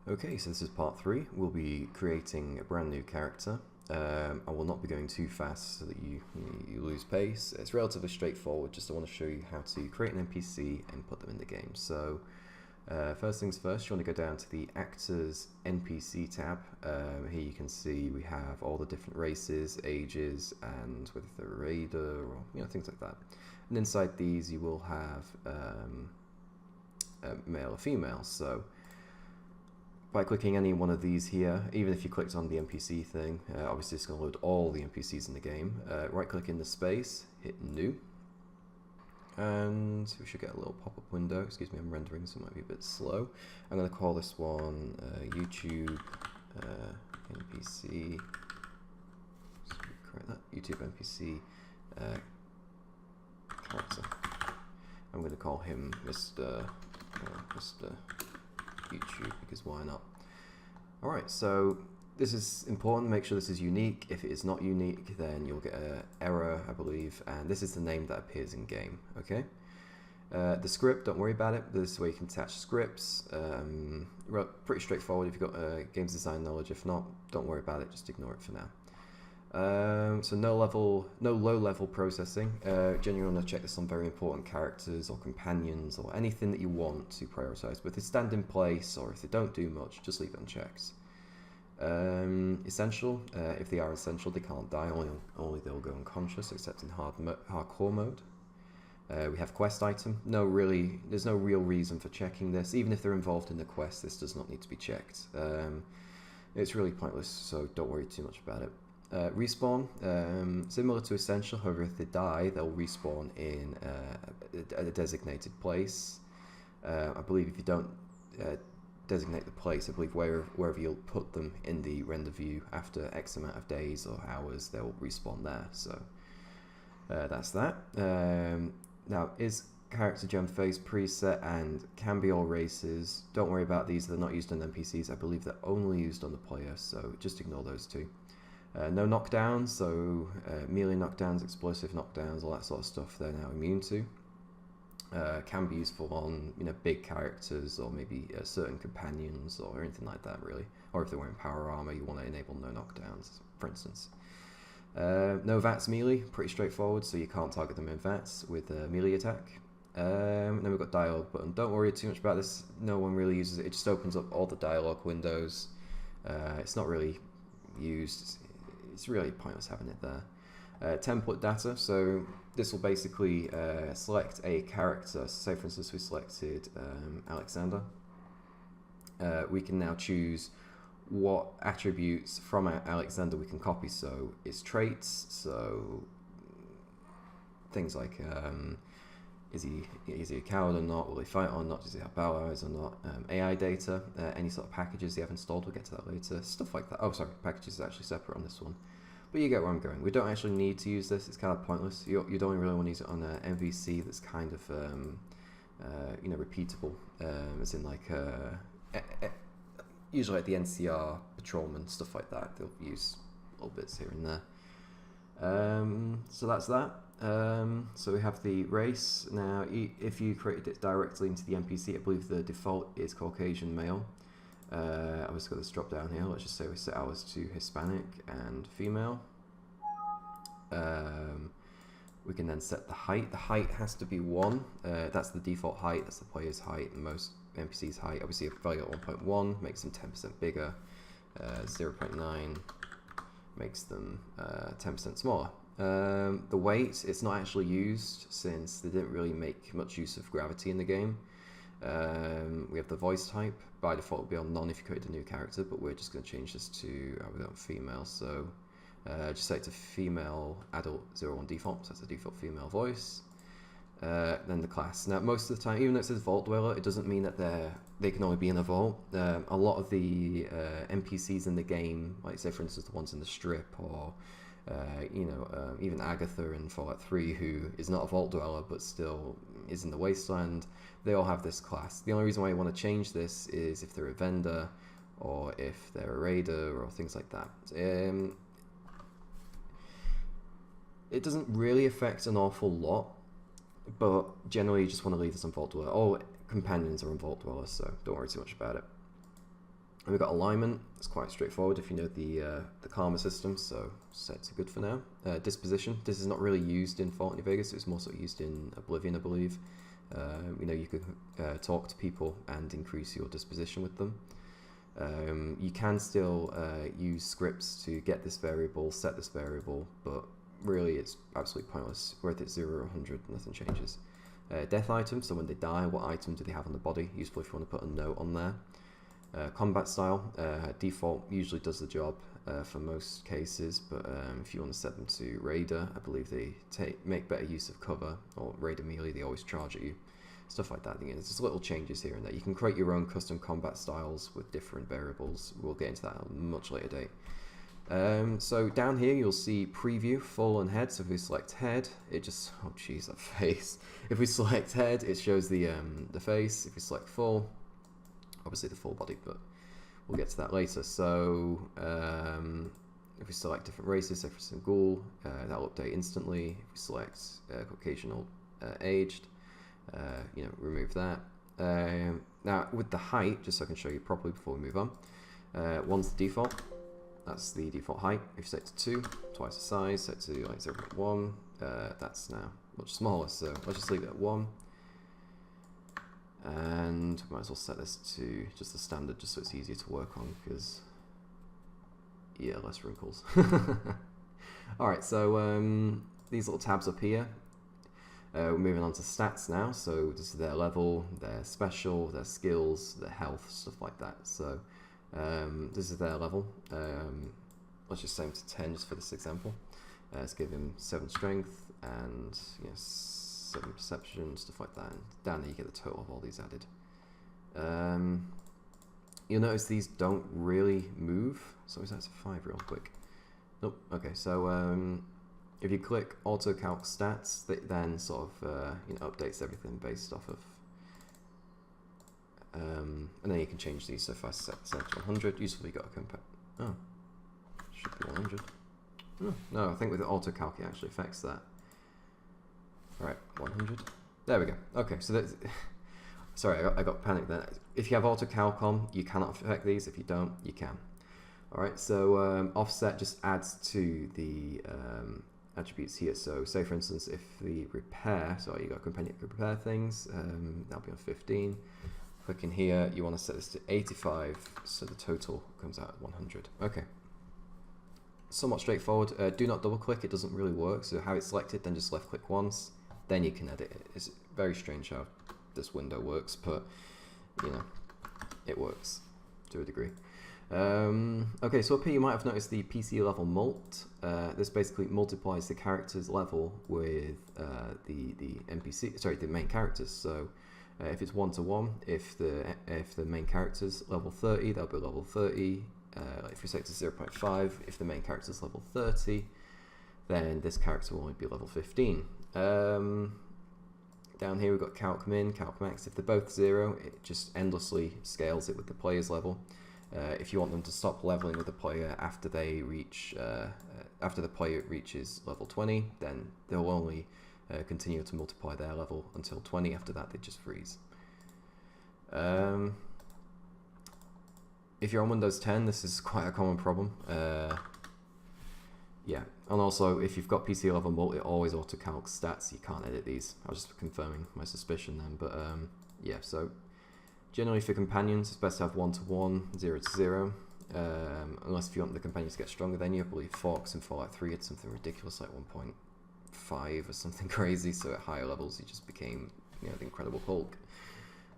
Okay, so this is part 3. We'll be creating a brand new character. I will not be going too fast so that you lose pace. It's relatively straightforward, just I want to show you how to create an NPC and put them in the game. So first things first, you want to go down to the Actors NPC tab. Here you can see we have all the different races, ages, and whether they're a raider or things like that. And inside these you will have male or female. So by clicking any one of these here, even if you clicked on the NPC thing, obviously it's going to load all the NPCs in the game. Right click in the space, hit new, and we should get a little pop-up window. Excuse me, I'm rendering so it might be a bit slow. I'm going to call this one YouTube NPC, correct that, YouTube NPC character. I'm going to call him Mr. YouTube, because why not? Alright, so this is important. Make sure this is unique. If it is not unique, then you'll get an error, I believe, and this is the name that appears in game. Okay. The script, don't worry about it. This is where you can attach scripts. Pretty straightforward if you've got games design knowledge. If not, don't worry about it. Just ignore it for now. So no low-level processing. Generally want to check this on very important characters or companions or anything that you want to prioritize. But if they stand in place or if they don't do much, just leave it unchecked. Essential. If they are essential, they can't die. Only they'll go unconscious, except in hardcore mode. We have quest item. There's no real reason for checking this. Even if they're involved in the quest, this does not need to be checked. It's really pointless, so don't worry too much about it. Respawn, similar to Essential, however if they die they'll respawn in a designated place. I believe if you don't designate the place, I believe wherever you'll put them in the render view after X amount of days or hours they'll respawn there, so that's that. Now is character gem face preset and can be all races. Don't worry about these, they're not used on NPCs. I believe they're only used on the player, so just ignore those two. No knockdowns, so melee knockdowns, explosive knockdowns, all that sort of stuff they're now immune to. Can be useful on big characters or maybe certain companions or anything like that really. Or if they're wearing power armor, you want to enable no knockdowns, for instance. No VATS melee, pretty straightforward, so you can't target them in VATS with a melee attack. Then we've got dialogue button. Don't worry too much about this, no one really uses it. It just opens up all the dialogue windows. It's not really used. It's really pointless having it there. Template data, so this will basically select a character. Say for instance we selected Alexander. We can now choose what attributes from Alexander we can copy. So it's traits, so things like is he a coward or not, will he fight or not, does he have bow arrows or not, AI data, any sort of packages you have installed, we'll get to that later, stuff like that. Oh sorry, packages is actually separate on this one, but you get where I'm going. We don't actually need to use this, it's kind of pointless. You don't really want to use it on an MVC that's kind of repeatable, as in like usually like the NCR patrolman, stuff like that, they'll use little bits here and there. So that's that. So we have the race. Now if you created it directly into the NPC, I believe the default is Caucasian male. I've just got this drop down here, let's just say we set ours to Hispanic and female. We can then set the height. The height has to be 1, that's the default height, that's the player's height, and most NPC's height. Obviously a value at 1.1 makes them 10% bigger, 0.9 makes them 10% smaller. The weight, it's not actually used since they didn't really make much use of gravity in the game. We have the voice type. By default it will be on none if you created a new character, but we're just going to change this to we've got female, so just set it to female adult 01 default, so that's a default female voice. Then the class. Now most of the time, even though it says Vault Dweller, it doesn't mean that they can only be in a vault. A lot of the NPCs in the game, like say for instance the ones in the strip, or even Agatha in Fallout 3, who is not a Vault Dweller but still is in the Wasteland, they all have this class. The only reason why you want to change this is if they're a vendor or if they're a raider or things like that. It doesn't really affect an awful lot, but generally you just want to leave this on Vault Dweller. All companions are on Vault Dweller, so don't worry too much about it. And we've got alignment. It's quite straightforward if you know the karma system, so set to good for now. Disposition. This is not really used in Fallout New Vegas. It's more so used in Oblivion, I believe. You know, you could talk to people and increase your disposition with them. You can still use scripts to get this variable, set this variable, but really it's absolutely pointless. Whether it's 0 or 100, nothing changes. Death items, so when they die, what item do they have on the body? Useful if you want to put a note on there. Combat style, default usually does the job for most cases, but if you want to set them to Raider, I believe they make better use of cover, or Raider melee, they always charge at you. Stuff like that. Again, there's just little changes here and there. You can create your own custom combat styles with different variables. We'll get into that at a much later date. So down here you'll see preview, full and head. So if we select head, it just, oh jeez, that face. If we select head, it shows the face. If we select full, obviously the full body, but we'll get to that later. So if we select different races, say for instance ghoul, that'll update instantly. If we select Caucasian or aged, you know, remove that. Now with the height, just so I can show you properly before we move on, 1's the default. That's the default height. If you set it to 2, twice the size, set to like 0.1, that's now much smaller, so let's just leave it at 1. And might as well set this to just the standard, just so it's easier to work on, because yeah, less wrinkles. Alright, so these little tabs up here, we're moving on to stats now. So this is their level, their special, their skills, their health, stuff like that. So this is their level. Let's just set him to 10 just for this example. Let's give him 7 strength and 7 perception, stuff like that. And down there you get the total of all these added. You'll notice these don't really move. So is that to 5 real quick? Nope. Okay, so if you click auto calc stats, that then sort of you know, updates everything based off of. And then you can change these. So if I set to 100, usefully you got a compare. Oh, should be 100. Oh, no, I think with the auto calc it actually affects that. Alright, 100. There we go. Okay, so that's... Sorry, I got panicked there. If you have auto calc on, you cannot affect these. If you don't, you can. Alright, so offset just adds to the attributes here. So say for instance, if the repair, so you got a companion that can repair things, that'll be on 15. Click in here, you want to set this to 85, so the total comes out at 100. Okay. Somewhat straightforward. Do not double click, it doesn't really work. So have it selected, then just left click once, then you can edit it. It's very strange how this window works, but you know, it works to a degree. Okay, so up here you might have noticed the PC level mult. This basically multiplies the character's level with the NPC, sorry, the main characters. So if it's 1-to-1, if the main character's level 30, they'll be level 30. If we set it to 0.5, if the main character's level 30, then this character will only be level 15. Down here we've got calc min, calc max. If they're both 0, it just endlessly scales it with the player's level. If you want them to stop leveling with the player after they reach, after the player reaches level 20, then they'll only continue to multiply their level until 20. After that, they just freeze. If you're on Windows 10, this is quite a common problem. Yeah, and also if you've got PC level mult, it always auto calcs stats. You can't edit these. I was just confirming my suspicion then, but yeah. So generally for companions, it's best to have 1-to-1, 0-to-0. Unless if you want the companions to get stronger than you. I believe Fox and Fallout 3 had something ridiculous like 1.5 or something crazy. So at higher levels, he just became, you know, the Incredible Hulk.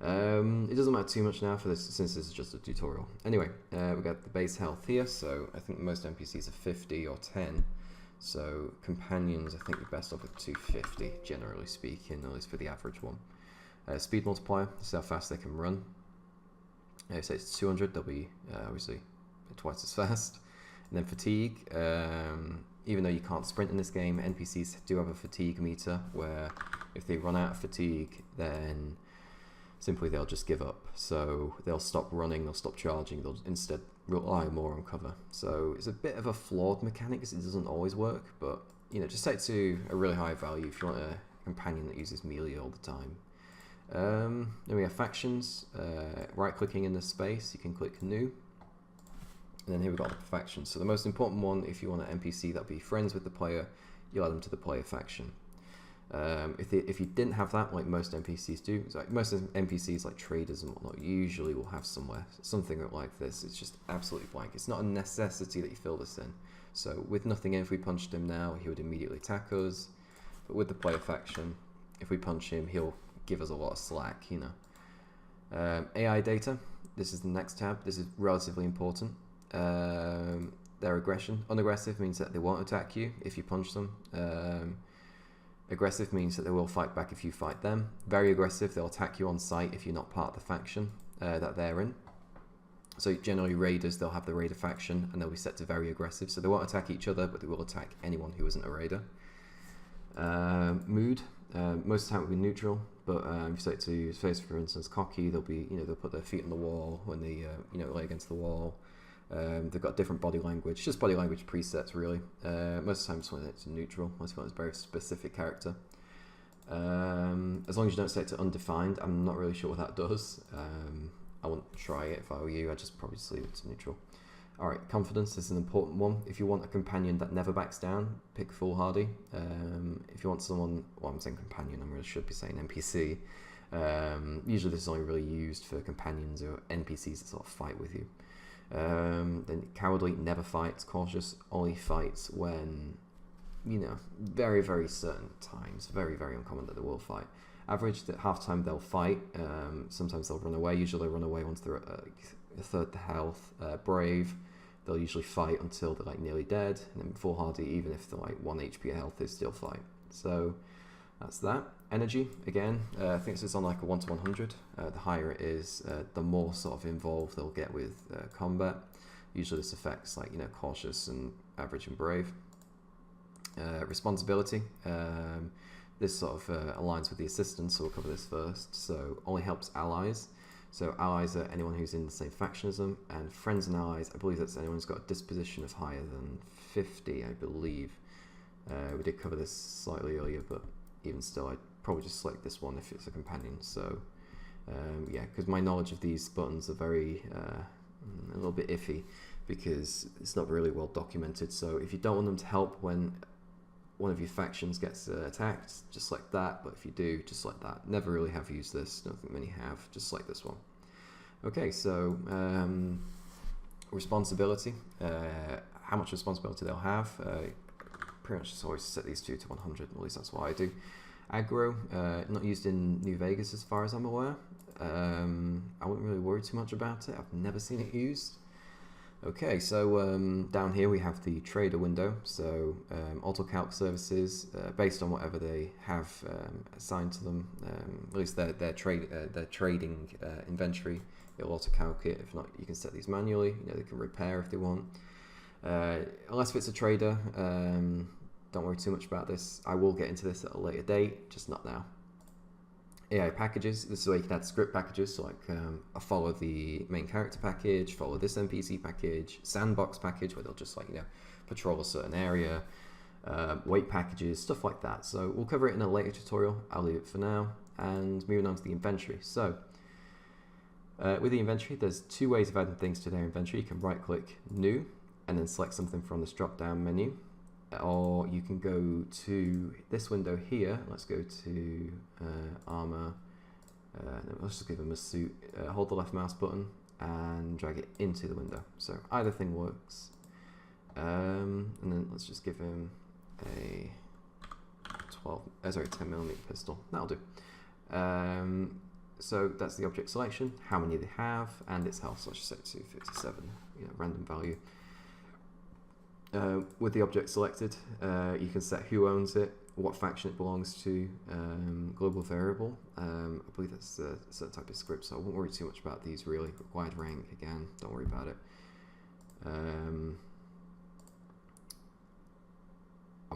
It doesn't matter too much now for this, since this is just a tutorial. Anyway, we've got the base health here, so I think most NPCs are 50 or 10. So companions, I think you're best off with 250, generally speaking, at least for the average one. Speed multiplier, this is how fast they can run. If it's 200, they'll be obviously twice as fast. And then fatigue, even though you can't sprint in this game, NPCs do have a fatigue meter, where if they run out of fatigue, then simply they'll just give up. So they'll stop running, they'll stop charging, they'll instead rely more on cover. So it's a bit of a flawed mechanic because it doesn't always work, but you know, just set it to a really high value if you want a companion that uses melee all the time. Then we have factions. Right clicking in the space, you can click new. And then here we've got the factions. So the most important one, if you want an NPC that'll be friends with the player, you add them to the player faction. If you didn't have that, like most NPCs do, like most NPCs like traders and whatnot usually will have something like this. It's just absolutely blank. It's not a necessity that you fill this in. So with nothing in, if we punched him now, he would immediately attack us. But with the player faction, if we punch him, he'll give us a lot of slack, you know. AI data, this is the next tab. This is relatively important. Their aggression. Unaggressive means that they won't attack you if you punch them. Aggressive means that they will fight back if you fight them. Very aggressive, they'll attack you on sight if you're not part of the faction that they're in. So generally raiders, they'll have the raider faction and they'll be set to very aggressive. So they won't attack each other, but they will attack anyone who isn't a raider. Mood, most of the time it will be neutral, but if you set it to face, for instance, cocky, they'll be, they'll put their feet on the wall when they, lay against the wall. They've got different body language, just body language presets really. Most of the time it's when it's neutral, most of the time it's a very specific character. As long as you don't set it to undefined, I'm not really sure what that does. I wouldn't try it if I were you, I'd just probably just leave it to neutral. Alright, confidence is an important one. If you want a companion that never backs down, pick foolhardy. If you want someone, well, I'm saying companion, I really should be saying NPC. Usually this is only really used for companions or NPCs that sort of fight with you. Then cowardly, never fights. Cautious, only fights when, very, very certain times. Very, very uncommon that they will fight. Average, that half time they'll fight. Sometimes they'll run away. Usually they run away once they're at a third the health. Brave, they'll usually fight until they're like nearly dead. And then foolhardy, even if they're like 1 HP health, they still fight. So that's that. Energy, again, I think this is on like a 1 to 100. The higher it is, the more sort of involved they'll get with combat. Usually this affects like, cautious and average and brave. Responsibility, this sort of aligns with the assistance, so we'll cover this first. So only helps allies. So allies are anyone who's in the same faction as them, and friends and allies, I believe that's anyone who's got a disposition of higher than 50, I believe. We did cover this slightly earlier, but even still, I'd probably just select this one if it's a companion. So yeah, because my knowledge of these buttons are very a little bit iffy because it's not really well documented. So if you don't want them to help when one of your factions gets attacked, just like that. But if you do, just like that. Never really have used this, don't think many have, just like this one. Okay, so responsibility, how much responsibility they'll have. Pretty much just always set these two to 100, at least that's what I do. Aggro, not used in New Vegas as far as I'm aware. I wouldn't really worry too much about it, I've never seen it used. Okay, so down here we have the trader window, so auto calc services based on whatever they have assigned to them, at least their trading inventory, it'll auto calc it. If not, you can set these manually, they can repair if they want. Unless if it's a trader, don't worry too much about this. I will get into this at a later date, just not now. AI packages, this is where you can add script packages, so like I follow the main character package, follow this NPC package, sandbox package where they'll just like, patrol a certain area, weight packages, stuff like that. So we'll cover it in a later tutorial, I'll leave it for now, and moving on to the inventory. So with the inventory, there's two ways of adding things to their inventory. You can right click new, and then select something from this drop down menu. Or you can go to this window here. Let's go to armor. Let's just give him a suit. Hold the left mouse button and drag it into the window. So either thing works. And then let's just give him a 10mm pistol. That'll do. So that's the object selection, how many they have, and its health. So let's just set it to 57, random value. With the object selected, you can set who owns it, what faction it belongs to, global variable. I believe that's a certain type of script, so I won't worry too much about these really. Required rank, again, don't worry about it. I'm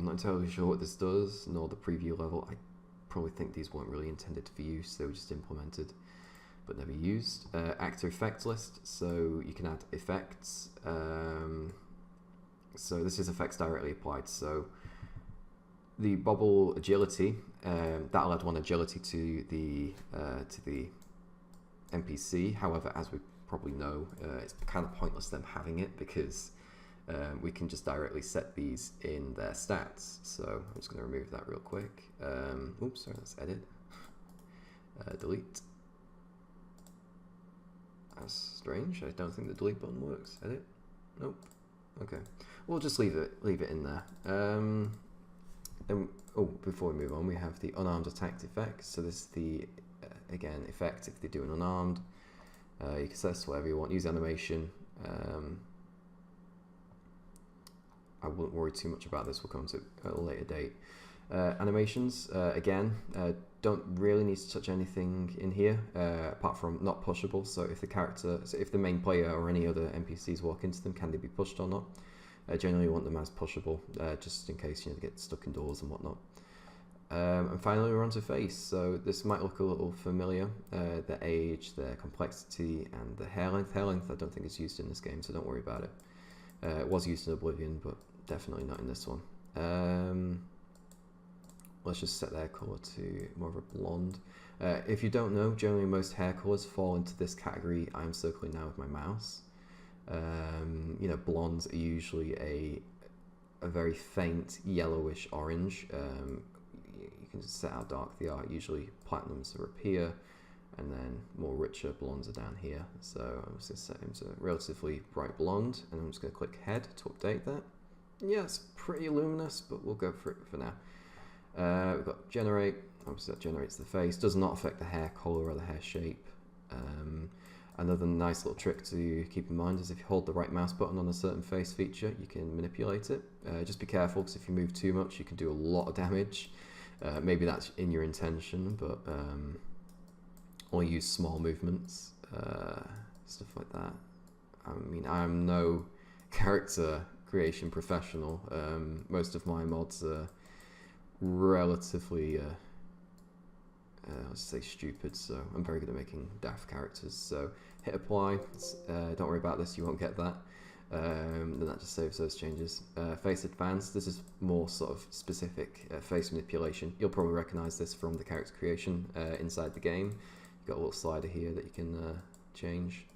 not entirely sure what this does, nor the preview level. I probably think these weren't really intended for use, they were just implemented, but never used. Actor effect list, so you can add effects. So this is effects directly applied. So the bobble agility, that'll add one agility to the NPC. However, as we probably know, it's kind of pointless them having it because we can just directly set these in their stats. So I'm just going to remove that real quick. Oops, sorry, let's edit. Delete. That's strange. I don't think the delete button works. Edit. Nope. Okay. We'll just leave it in there. And before we move on, we have the unarmed attack effect. So this is the again effect if they do an unarmed. You can set whatever you want. Use animation. I wouldn't worry too much about this. We'll come to it at a later date. Animations again. Don't really need to touch anything in here apart from not pushable. So if the main player or any other NPCs walk into them, can they be pushed or not? Generally, you want them as pushable, just in case they get stuck indoors and whatnot. And finally, we're on to face. So this might look a little familiar. The age, the complexity, and the hair length. Hair length, I don't think is used in this game, so don't worry about it. It was used in Oblivion, but definitely not in this one. Let's just set their colour to more of a blonde. If you don't know, generally most hair colours fall into this category I'm circling now with my mouse. Blondes are usually a very faint yellowish orange. You can set how dark they are. Usually platinums are up here, and then more richer blondes are down here. So I'm just going to set him to relatively bright blonde, and I'm just going to click head to update that. Yeah, it's pretty luminous, but we'll go for it for now. We've got generate. Obviously that generates the face. Does not affect the hair color or the hair shape. Another nice little trick to keep in mind is if you hold the right mouse button on a certain face feature, you can manipulate it. Just be careful, because if you move too much, you can do a lot of damage. Maybe that's in your intention, but only use small movements, stuff like that. I mean, I am no character creation professional. Most of my mods are relatively let's say stupid, so I'm very good at making daft characters. So hit apply. Don't worry about this, you won't get that. Then that just saves those changes. Face advanced, this is more sort of specific face manipulation. You'll probably recognize this from the character creation inside the game. You've got a little slider here that you can change.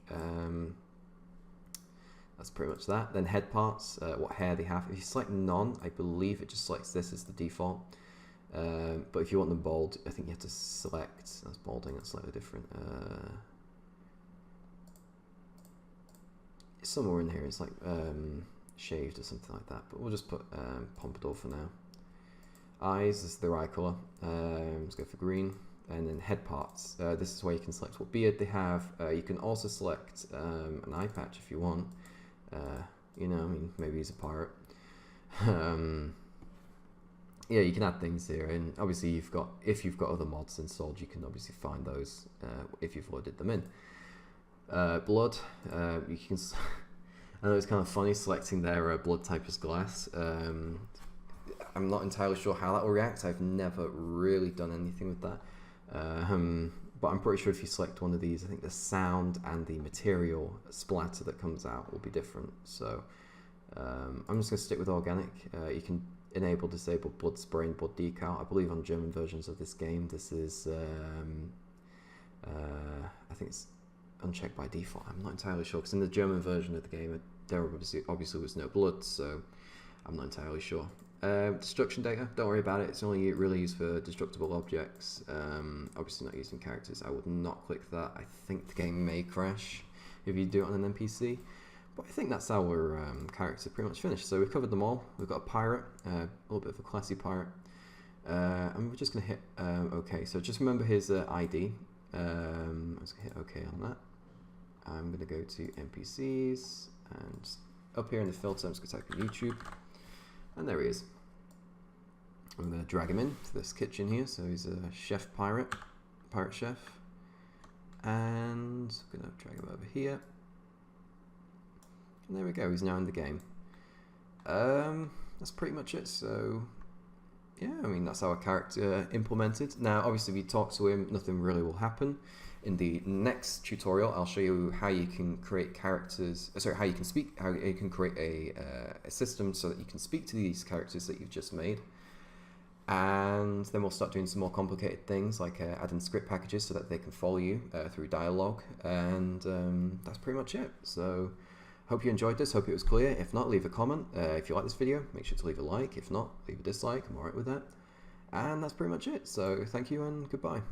That's pretty much that. Then head parts, what hair they have. If you select none, I believe it just selects this as the default. But if you want them bald, I think you have to select, that's balding, that's slightly different. Somewhere in here it's like shaved or something like that, but we'll just put pompadour for now. Eyes is their eye colour. Let's go for green. And then head parts. This is where you can select what beard they have. You can also select an eye patch if you want. I mean, maybe he's a pirate. Yeah, you can add things here, and obviously if you've got other mods installed, you can obviously find those if you've loaded them in. Blood, you can. I know it's kind of funny selecting their blood type as glass. I'm not entirely sure how that will react. I've never really done anything with that, but I'm pretty sure if you select one of these, I think the sound and the material splatter that comes out will be different. So I'm just going to stick with organic. You can enable disable blood spray and blood decal. I believe on German versions of this game this is I think it's unchecked by default. I'm not entirely sure, because in the German version of the game there obviously was no blood, so I'm not entirely sure. Destruction data, don't worry about it, it's only really used for destructible objects, obviously not used in characters. I would not click that. I think the game may crash if you do it on an NPC. But I think that's our character pretty much finished. So we've covered them all. We've got a pirate, a little bit of a classy pirate. And we're just going to hit OK. So just remember his ID. I'm just going to hit OK on that. I'm going to go to NPCs, and up here in the filter I'm just going to type in YouTube. And there he is. I'm going to drag him in to this kitchen here. So he's a chef pirate chef. And I'm going to drag him over here. And there we go, he's now in the game. That's pretty much it. So yeah, I mean, that's our character implemented. Now obviously if you talk to him, nothing really will happen. In the next tutorial I'll show you how you can create characters, how you can create a system so that you can speak to these characters that you've just made. And then we'll start doing some more complicated things like adding script packages so that they can follow you through dialogue, and that's pretty much it. So hope you enjoyed this, hope it was clear. If not, leave a comment. If you like this video, make sure to leave a like. If not, leave a dislike. I'm alright with that. And that's pretty much it. So thank you and goodbye.